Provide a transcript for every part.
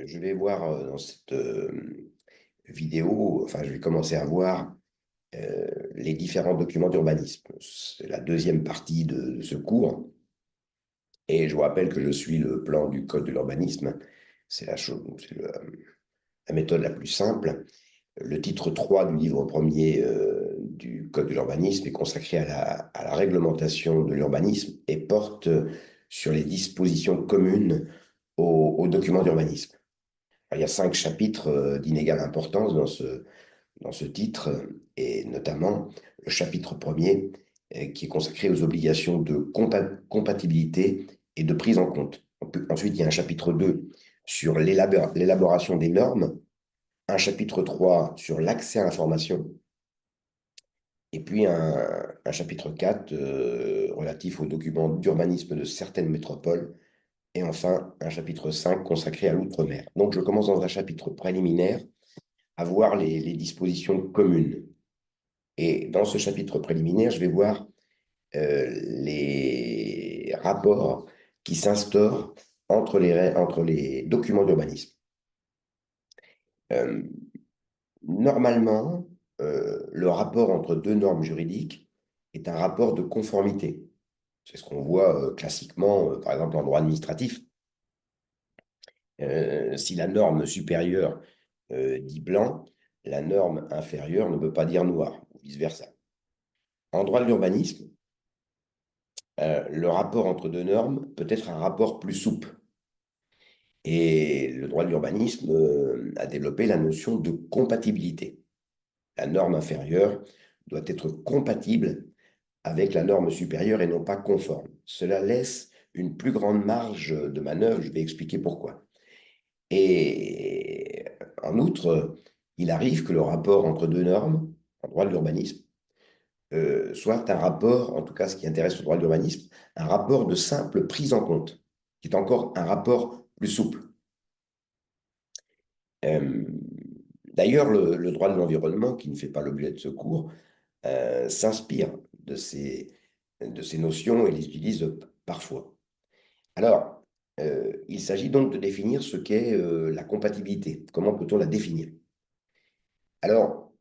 Je vais voir dans cette vidéo, enfin, je vais commencer à voir les différents documents d'urbanisme. C'est la deuxième partie de ce cours. Et je vous rappelle que je suis le plan du code de l'urbanisme. C'est la méthode la plus simple. Le titre 3 du livre premier du code de l'urbanisme est consacré à la réglementation de l'urbanisme et porte sur les dispositions communes aux documents d'urbanisme. Il y a 5 chapitres d'inégale importance dans ce titre, et notamment le chapitre premier qui est consacré aux obligations de compatibilité et de prise en compte. Ensuite, il y a un chapitre 2 sur l'élaboration des normes, un chapitre 3 sur l'accès à l'information, et puis un chapitre 4 relatif aux documents d'urbanisme de certaines métropoles, et enfin un chapitre 5 consacré à l'outre-mer. Donc je commence dans un chapitre préliminaire à voir les dispositions communes. Et dans ce chapitre préliminaire, je vais voir les rapports qui s'instaurent entre les documents d'urbanisme. Euh, Normalement, le rapport entre deux normes juridiques est un rapport de conformité. C'est ce qu'on voit classiquement, par exemple, en droit administratif. Si la norme supérieure dit blanc, la norme inférieure ne veut pas dire noir, ou vice-versa. En droit de l'urbanisme, le rapport entre deux normes peut être un rapport plus souple. Et le droit de l'urbanisme a développé la notion de compatibilité. La norme inférieure doit être compatible avec la norme supérieure et non pas conforme. Cela laisse une plus grande marge de manœuvre, je vais expliquer pourquoi. Et en outre, il arrive que le rapport entre deux normes, en droit de l'urbanisme, soit un rapport, en tout cas ce qui intéresse le droit de l'urbanisme, un rapport de simple prise en compte, qui est encore un rapport plus souple. Euh, D'ailleurs, le droit de l'environnement, qui ne fait pas l'objet de ce cours, s'inspire de ces notions et les utilise parfois. Alors, il s'agit donc de définir ce qu'est la compatibilité. Comment peut-on la définir? Alors,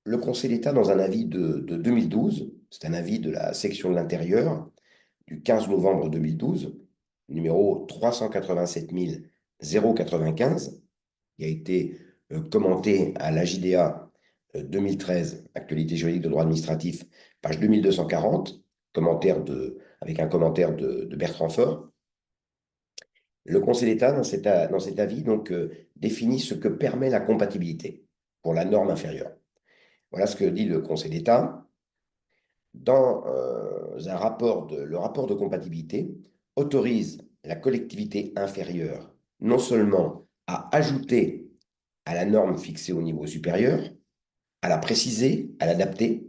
le Conseil d'État, dans un avis de 2012, c'est un avis de la section de l'intérieur du 15 novembre 2012, numéro 387 095, qui a été commenté à l'AJDA 2013, Actualité juridique de droit administratif, page 2240, avec un commentaire de Bertrand Faure. Le Conseil d'État, dans cet avis, donc, définit ce que permet la compatibilité pour la norme inférieure. Voilà ce que dit le Conseil d'État. Dans le rapport de compatibilité autorise la collectivité inférieure non seulement à ajouter à la norme fixée au niveau supérieur, à la préciser, à l'adapter,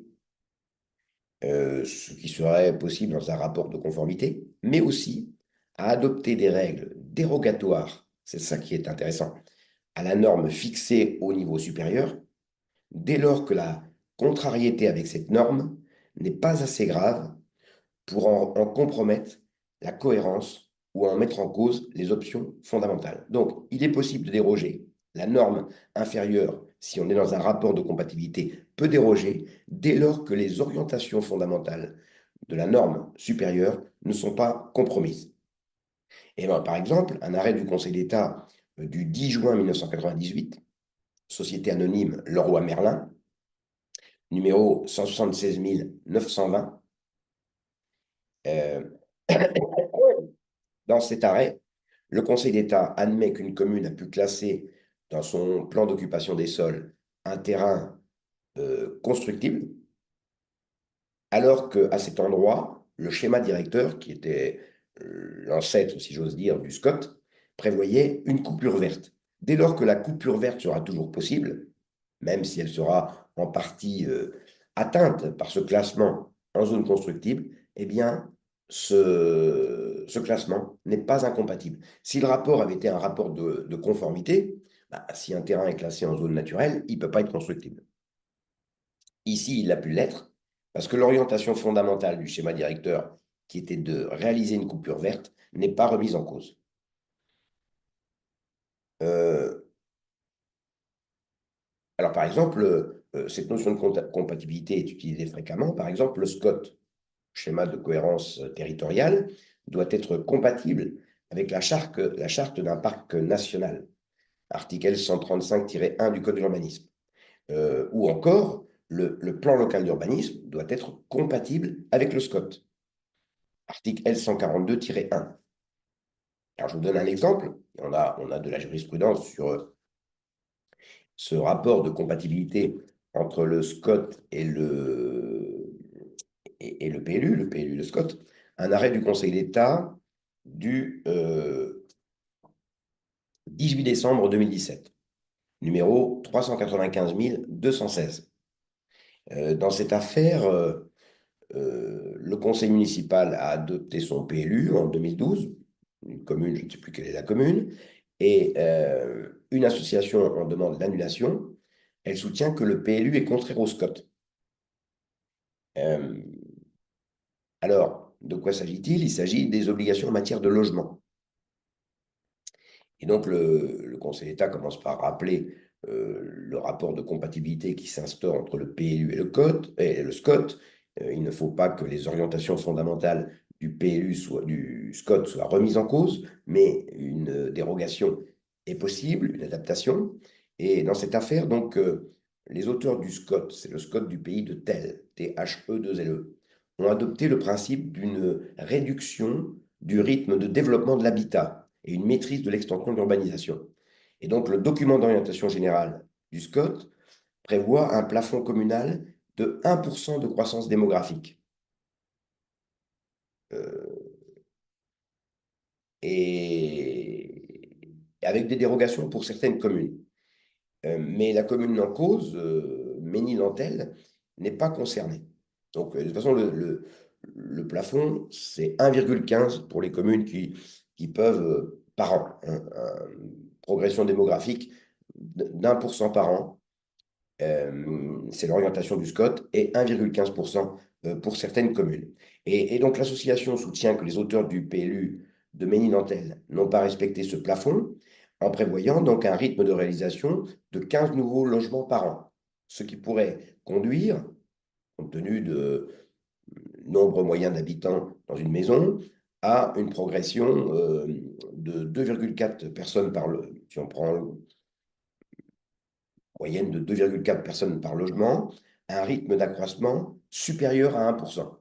ce qui serait possible dans un rapport de conformité, mais aussi à adopter des règles dérogatoires, c'est ça qui est intéressant, à la norme fixée au niveau supérieur, dès lors que la contrariété avec cette norme n'est pas assez grave pour en compromettre la cohérence ou en mettre en cause les options fondamentales. Donc, il est possible de déroger. La norme inférieure, si on est dans un rapport de compatibilité, peut déroger dès lors que les orientations fondamentales de la norme supérieure ne sont pas compromises. Et ben, par exemple, un arrêt du Conseil d'État du 10 juin 1998, Société anonyme Leroy Merlin, numéro 176 920, euh, dans cet arrêt, le Conseil d'État admet qu'une commune a pu classer dans son plan d'occupation des sols un terrain constructible, alors qu'à cet endroit, le schéma directeur, qui était l'ancêtre, si j'ose dire, du SCOT, prévoyait une coupure verte. Dès lors que la coupure verte sera toujours possible, même si elle sera en partie atteinte par ce classement en zone constructible, eh bien, ce classement n'est pas incompatible. Si le rapport avait été un rapport de conformité, bah, si un terrain est classé en zone naturelle, il ne peut pas être constructible. Ici, il a pu l'être, parce que l'orientation fondamentale du schéma directeur, qui était de réaliser une coupure verte, n'est pas remise en cause. Euh, alors, par exemple, cette notion de compatibilité est utilisée fréquemment. Par exemple, le SCOT, schéma de cohérence territoriale, doit être compatible avec la charte d'un parc national, article 135-1 du Code de l'urbanisme. Ou encore, le plan local d'urbanisme doit être compatible avec le SCOT, article L142-1. Alors, je vous donne un exemple. On a de la jurisprudence sur ce rapport de compatibilité entre le SCOT et le PLU, le PLU et le SCOT. Un arrêt du Conseil d'État du 18 décembre 2017, numéro 395 216. Dans cette affaire, le conseil municipal a adopté son PLU en 2012, une commune, je ne sais plus quelle est la commune, et une association en demande l'annulation. Elle soutient que le PLU est contraire au SCOT. Euh, alors, de quoi s'agit-il? Il s'agit des obligations en matière de logement. Et donc, le Conseil d'État commence par rappeler le rapport de compatibilité qui s'instaure entre le PLU et le SCOT. Il ne faut pas que les orientations fondamentales du PLU, du SCOT, soient remises en cause, mais une dérogation est possible, une adaptation. Et dans cette affaire, donc, les auteurs du SCOT, c'est le SCOT du pays de Tel, THE2LE, ont adopté le principe d'une réduction du rythme de développement de l'habitat et une maîtrise de l'extension de l'urbanisation. Et donc, le document d'orientation générale du SCOT prévoit un plafond communal de 1% de croissance démographique. Euh, et avec des dérogations pour certaines communes. Mais la commune en cause, Ménil-en-Telle, n'est pas concernée. Donc, de toute façon, le plafond, c'est 1,15 pour les communes qui peuvent, par an, progression démographique d'1% par an. C'est l'orientation du SCOT et 1,15% pour certaines communes. Et donc, l'association soutient que les auteurs du PLU de Ménil-en-Telle n'ont pas respecté ce plafond en prévoyant donc un rythme de réalisation de 15 nouveaux logements par an, ce qui pourrait conduire, compte tenu de nombre moyen d'habitants dans une maison, à une progression de 2,4 personnes si on prend moyenne de 2,4 personnes par logement, à un rythme d'accroissement supérieur à 1%.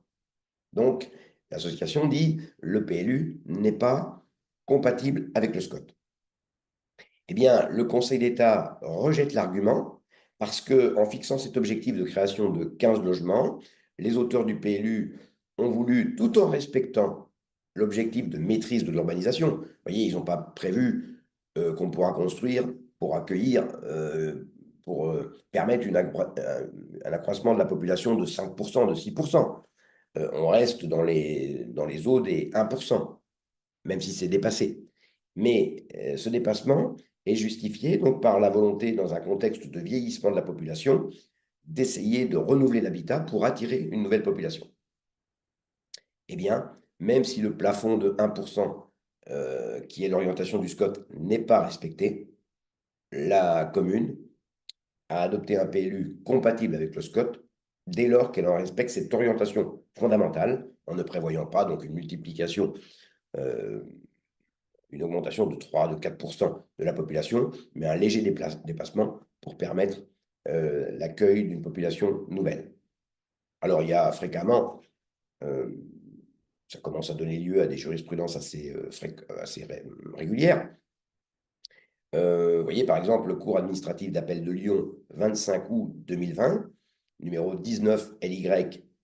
Donc, l'association dit le PLU n'est pas compatible avec le SCOT. Eh bien, le Conseil d'État rejette l'argument parce qu'en fixant cet objectif de création de 15 logements, les auteurs du PLU ont voulu, tout en respectant l'objectif de maîtrise de l'urbanisation, vous voyez, ils n'ont pas prévu qu'on pourra construire pour accueillir, pour permettre un accroissement de la population de 5%, de 6%. On reste dans les eaux des 1%, même si c'est dépassé. Mais ce dépassement est justifié donc par la volonté, dans un contexte de vieillissement de la population, d'essayer de renouveler l'habitat pour attirer une nouvelle population. Eh bien, même si le plafond de 1%, qui est l'orientation du SCOT, n'est pas respecté, la commune a adopté un PLU compatible avec le SCOT dès lors qu'elle en respecte cette orientation fondamentale, en ne prévoyant pas donc une multiplication, une augmentation de 3 de 4% de la population, mais un léger dépassement pour permettre l'accueil d'une population nouvelle. Alors, il y a fréquemment, euh, ça commence à donner lieu à des jurisprudences assez régulières. Vous voyez, par exemple, le cours administratif d'appel de Lyon, 25 août 2020, numéro 19 LY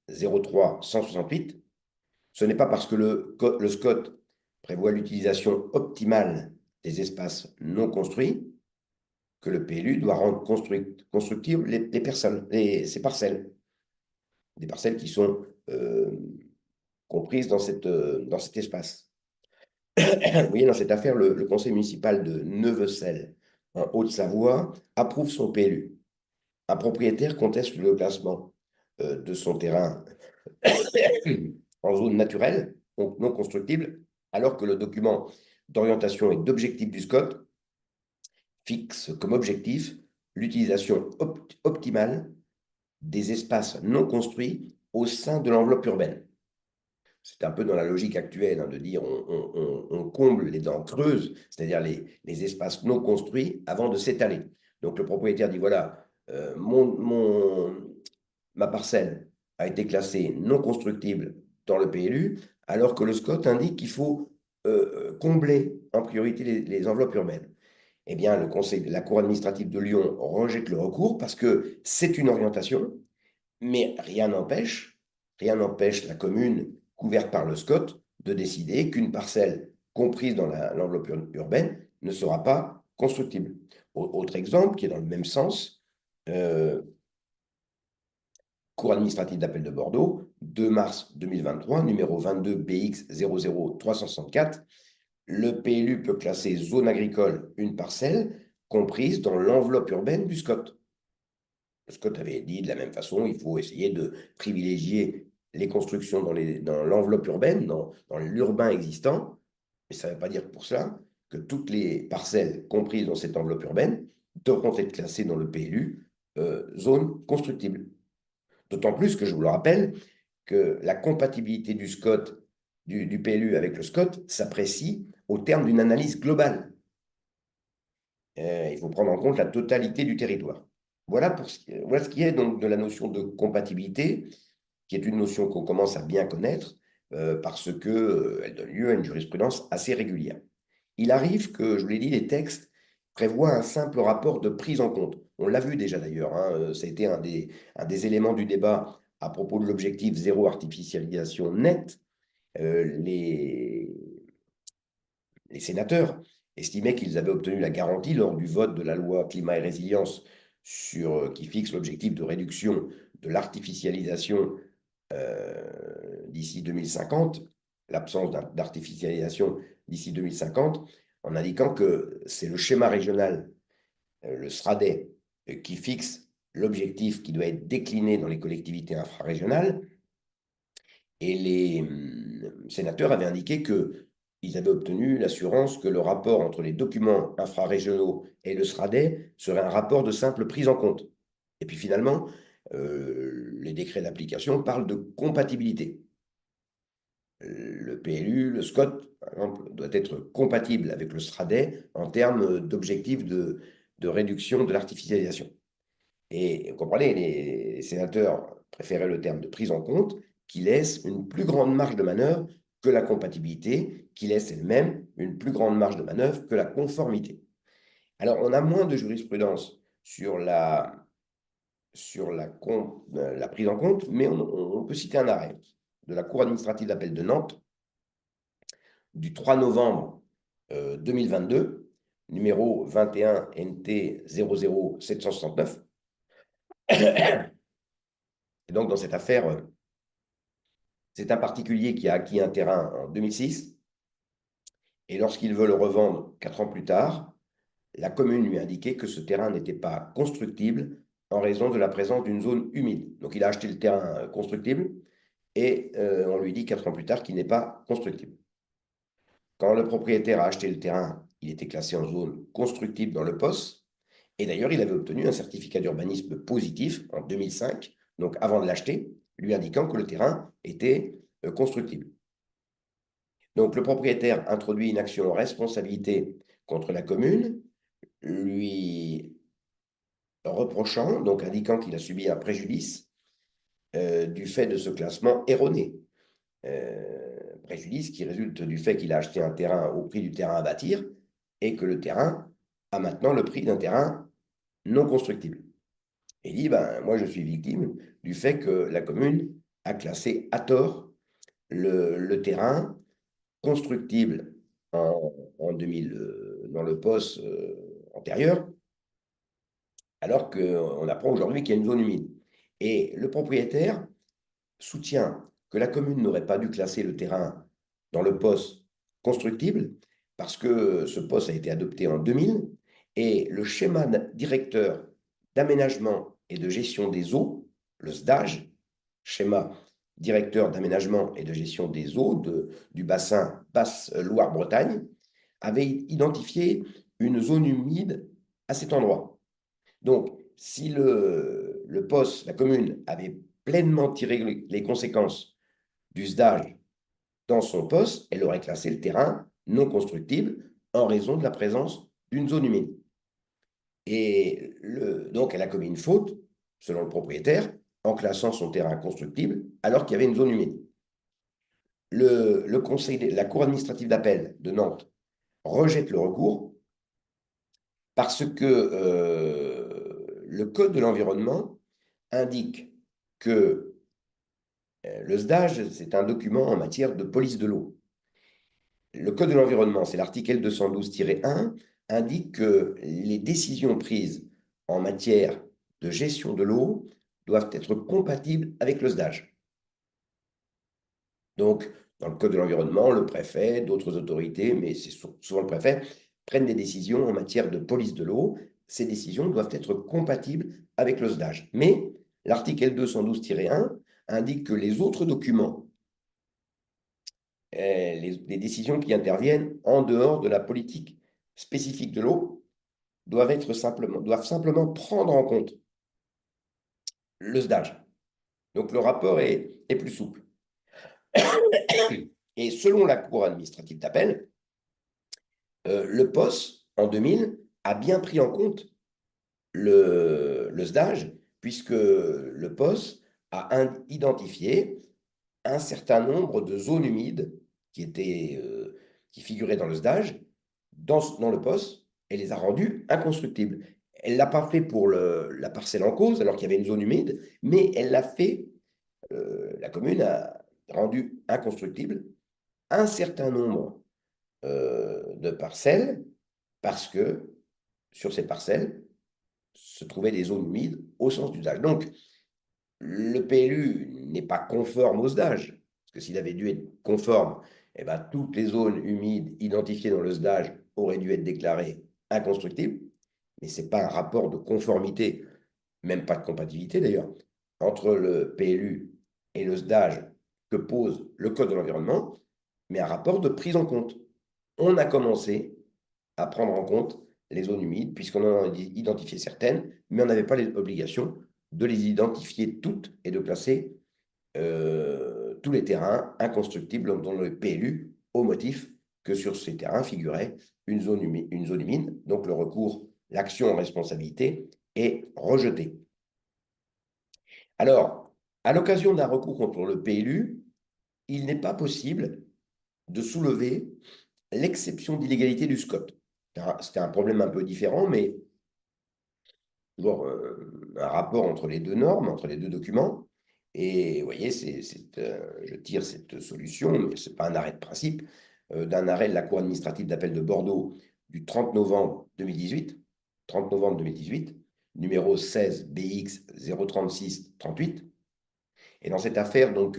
03 168. Ce n'est pas parce que le SCOT prévoit l'utilisation optimale des espaces non construits que le PLU doit rendre constructibles les personnes, ces parcelles, des parcelles qui sont comprises dans cet espace. Vous voyez, dans cette affaire, le conseil municipal de Neuvecelle, en Haute-Savoie, approuve son PLU. Un propriétaire conteste le classement de son terrain en zone naturelle, donc non constructible, alors que le document d'orientation et d'objectif du SCOT fixe comme objectif l'utilisation optimale des espaces non construits au sein de l'enveloppe urbaine. C'est un peu dans la logique actuelle de dire on comble les dents creuses, c'est-à-dire les espaces non construits, avant de s'étaler. Donc le propriétaire dit voilà, ma parcelle a été classée non constructible dans le PLU, alors que le SCOT indique qu'il faut combler en priorité les enveloppes urbaines. Eh bien, la Cour administrative de Lyon rejette le recours parce que c'est une orientation, mais rien n'empêche la commune couverte par le SCOT de décider qu'une parcelle comprise dans l'enveloppe urbaine ne sera pas constructible. Autre exemple qui est dans le même sens, euh, Cour administrative d'appel de Bordeaux, 2 mars 2023, numéro 22 BX 00364, le PLU peut classer zone agricole une parcelle comprise dans l'enveloppe urbaine du SCOT. Le SCOT avait dit de la même façon, il faut essayer de privilégier les constructions dans l'enveloppe urbaine, dans l'urbain existant, mais ça ne veut pas dire pour cela que toutes les parcelles comprises dans cette enveloppe urbaine devront être classées dans le PLU zone constructible. D'autant plus que je vous le rappelle, que la compatibilité du SCOT, du PLU avec le SCOT s'apprécie au terme d'une analyse globale. Il faut prendre en compte la totalité du territoire. Voilà ce qui est donc de la notion de compatibilité, qui est une notion qu'on commence à bien connaître parce qu'elle donne lieu à une jurisprudence assez régulière. Il arrive que, je vous l'ai dit, les textes prévoient un simple rapport de prise en compte. On l'a vu déjà d'ailleurs, hein, ça a été un des éléments du débat à propos de l'objectif zéro artificialisation nette. Les sénateurs estimaient qu'ils avaient obtenu la garantie lors du vote de la loi climat et résilience qui fixe l'objectif de réduction de l'artificialisation d'ici 2050, l'absence d'artificialisation d'ici 2050, en indiquant que c'est le schéma régional, le SRADET, qui fixe l'objectif qui doit être décliné dans les collectivités infrarégionales. Et les sénateurs avaient indiqué qu'ils avaient obtenu l'assurance que le rapport entre les documents infrarégionaux et le SRADET serait un rapport de simple prise en compte. Et puis finalement, les décrets d'application parlent de compatibilité. Le PLU, le SCOT, par exemple, doit être compatible avec le SRADET en termes d'objectifs de réduction de l'artificialisation. Et vous comprenez, les sénateurs préféraient le terme de prise en compte, qui laisse une plus grande marge de manœuvre que la compatibilité, qui laisse elle-même une plus grande marge de manœuvre que la conformité. Alors, on a moins de jurisprudence sur la prise en compte, mais on peut citer un arrêt de la Cour administrative d'appel de Nantes du 3 novembre 2022, numéro 21 NT 00769. Et donc, dans cette affaire, c'est un particulier qui a acquis un terrain en 2006, et lorsqu'il veut le revendre 4 ans plus tard, la commune lui a indiqué que ce terrain n'était pas constructible en raison de la présence d'une zone humide. Donc, il a acheté le terrain constructible, et on lui dit 4 ans plus tard qu'il n'est pas constructible. Quand le propriétaire a acheté le terrain, il était classé en zone constructible dans le POS. Et d'ailleurs, il avait obtenu un certificat d'urbanisme positif en 2005, donc avant de l'acheter, lui indiquant que le terrain était constructible. Donc le propriétaire introduit une action en responsabilité contre la commune, lui reprochant, donc indiquant qu'il a subi un préjudice du fait de ce classement erroné. Préjudice qui résulte du fait qu'il a acheté un terrain au prix du terrain à bâtir et que le terrain a maintenant le prix d'un terrain non constructible. Et il dit, ben, moi je suis victime du fait que la commune a classé à tort le terrain constructible en 2000, dans le poste antérieur, alors qu'on apprend aujourd'hui qu'il y a une zone humide. Et le propriétaire soutient que la commune n'aurait pas dû classer le terrain dans le poste constructible parce que ce poste a été adopté en 2000 et le schéma directeur d'aménagement et de gestion des eaux, le SDAGE, schéma directeur d'aménagement et de gestion des eaux du bassin Basse-Loire-Bretagne, avait identifié une zone humide à cet endroit. Donc, si le POS, la commune, avait pleinement tiré les conséquences du SDAGE dans son POS, elle aurait classé le terrain non constructible en raison de la présence d'une zone humide. Et donc, elle a commis une faute, selon le propriétaire, en classant son terrain constructible alors qu'il y avait une zone humide. La Cour administrative d'appel de Nantes rejette le recours parce que le Code de l'environnement indique que le SDAGE, c'est un document en matière de police de l'eau. Le Code de l'environnement, c'est l'article L212-1, indique que les décisions prises en matière de gestion de l'eau doivent être compatibles avec le SDAGE. Donc, dans le Code de l'environnement, le préfet, d'autres autorités, mais c'est souvent le préfet, prennent des décisions en matière de police de l'eau. Ces décisions doivent être compatibles avec le SDAGE. Mais l'article L212-1 indique que les autres documents, les décisions qui interviennent en dehors de la politique spécifique de l'eau, doivent simplement prendre en compte le SDAGE. Donc le rapport est plus souple. Et selon la Cour administrative d'appel, le POS, en 2000, a bien pris en compte le SDAGE, puisque le POS a identifié un certain nombre de zones humides qui figuraient dans le SDAGE, dans le POS, et les a rendues inconstructibles. Elle ne l'a pas fait pour la parcelle en cause, alors qu'il y avait une zone humide, mais elle l'a fait, la commune a rendu inconstructible un certain nombre de parcelles, parce que sur ces parcelles se trouvaient des zones humides au sens d'usage. Donc, le PLU n'est pas conforme au SDAGE, parce que s'il avait dû être conforme, eh ben, toutes les zones humides identifiées dans le SDAGE auraient dû être déclarées inconstructibles, mais ce n'est pas un rapport de conformité, même pas de compatibilité d'ailleurs, entre le PLU et le SDAGE que pose le Code de l'environnement, mais un rapport de prise en compte. On a commencé à prendre en compte les zones humides, puisqu'on en a identifié certaines, mais on n'avait pas l'obligation de les identifier toutes et de classer tous les terrains inconstructibles dans le PLU, au motif que sur ces terrains figurait une zone humide. Donc le recours, l'action en responsabilité est rejetée. Alors, à l'occasion d'un recours contre le PLU, il n'est pas possible de soulever l'exception d'illégalité du SCOT. C'était un problème un peu différent, mais toujours un rapport entre les deux normes, entre les deux documents. Et vous voyez, je tire cette solution, mais ce n'est pas un arrêt de principe, d'un arrêt de la Cour administrative d'appel de Bordeaux du 30 novembre 2018, 30 novembre 2018, numéro 16 BX 036 38. Et dans cette affaire, donc,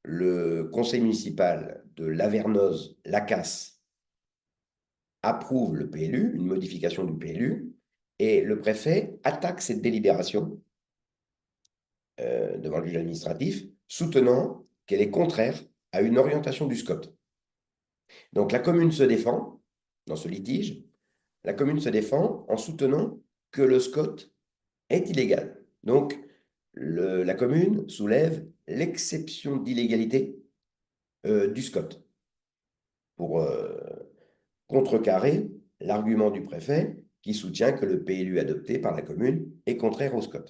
le conseil municipal de Lavernoz-Lacasse approuve le PLU, une modification du PLU, et le préfet attaque cette délibération devant le juge administratif, soutenant qu'elle est contraire à une orientation du SCOT. Donc la commune se défend dans ce litige, la commune se défend en soutenant que le SCOT est illégal. Donc la commune soulève l'exception d'illégalité du SCOT pour contrecarrer l'argument du préfet qui soutient que le PLU adopté par la commune est contraire au SCOT.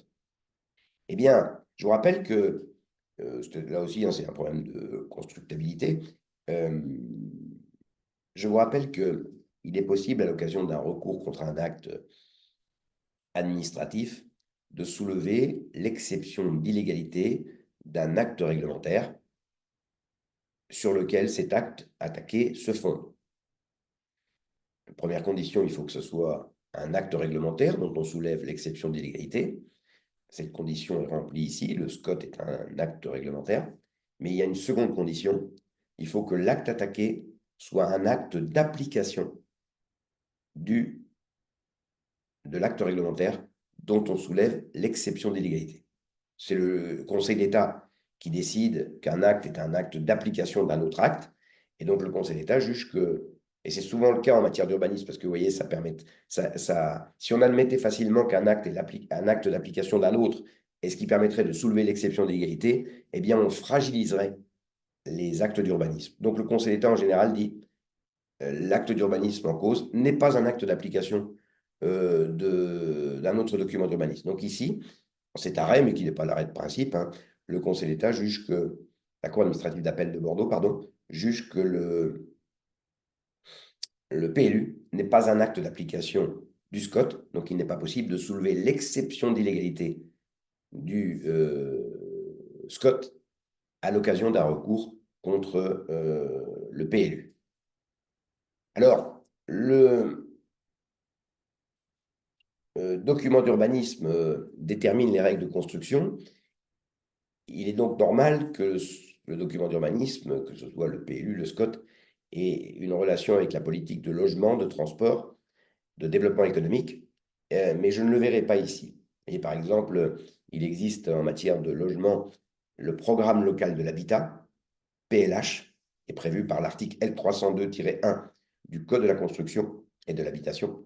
Eh bien, je vous rappelle que, là aussi, hein, c'est un problème de constructabilité, je vous rappelle qu'il est possible, à l'occasion d'un recours contre un acte administratif, de soulever l'exception d'illégalité d'un acte réglementaire sur lequel cet acte attaqué se fonde. Première condition, il faut que ce soit un acte réglementaire dont on soulève l'exception d'illégalité. Cette condition est remplie ici, le SCOT est un acte réglementaire. Mais il y a une seconde condition, il faut que l'acte attaqué soit un acte d'application de l'acte réglementaire dont on soulève l'exception d'illégalité. C'est le Conseil d'État qui décide qu'un acte est un acte d'application d'un autre acte, et donc le Conseil d'État juge que Et c'est souvent le cas en matière d'urbanisme, parce que vous voyez, si on admettait facilement qu'un acte est un acte d'application d'un autre, et ce qui permettrait de soulever l'exception d'égalité, eh bien, on fragiliserait les actes d'urbanisme. Donc, le Conseil d'État, en général, dit l'acte d'urbanisme en cause n'est pas un acte d'application d'un autre document d'urbanisme. Donc, ici, dans cet arrêt, mais qui n'est pas l'arrêt de principe, hein, le Conseil d'État juge que, la Cour administrative d'appel de Bordeaux, pardon, juge que le PLU n'est pas un acte d'application du SCOT, donc il n'est pas possible de soulever l'exception d'illégalité du SCOT à l'occasion d'un recours contre le PLU. Alors, le document d'urbanisme détermine les règles de construction. Il est donc normal que le document d'urbanisme, que ce soit le PLU, le SCOT, ait une relation avec la politique de logement, de transport, de développement économique, mais je ne le verrai pas ici. Et par exemple, il existe en matière de logement le programme local de l'habitat, PLH, qui est prévu par l'article L302-1 du Code de la construction et de l'habitation,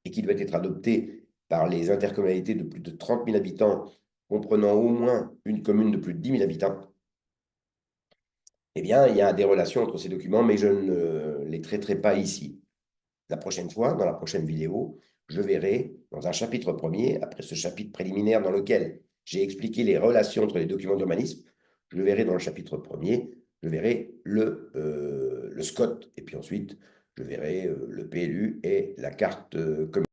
et qui doit être adopté par les intercommunalités de plus de 30 000 habitants, comprenant au moins une commune de plus de 10 000 habitants. Eh bien, il y a des relations entre ces documents, mais je ne les traiterai pas ici. La prochaine fois, dans la prochaine vidéo, je verrai dans un chapitre premier, après ce chapitre préliminaire dans lequel j'ai expliqué les relations entre les documents d'urbanisme, je verrai dans le chapitre premier, je verrai le SCOT, et puis ensuite, je verrai le PLU et la carte commune.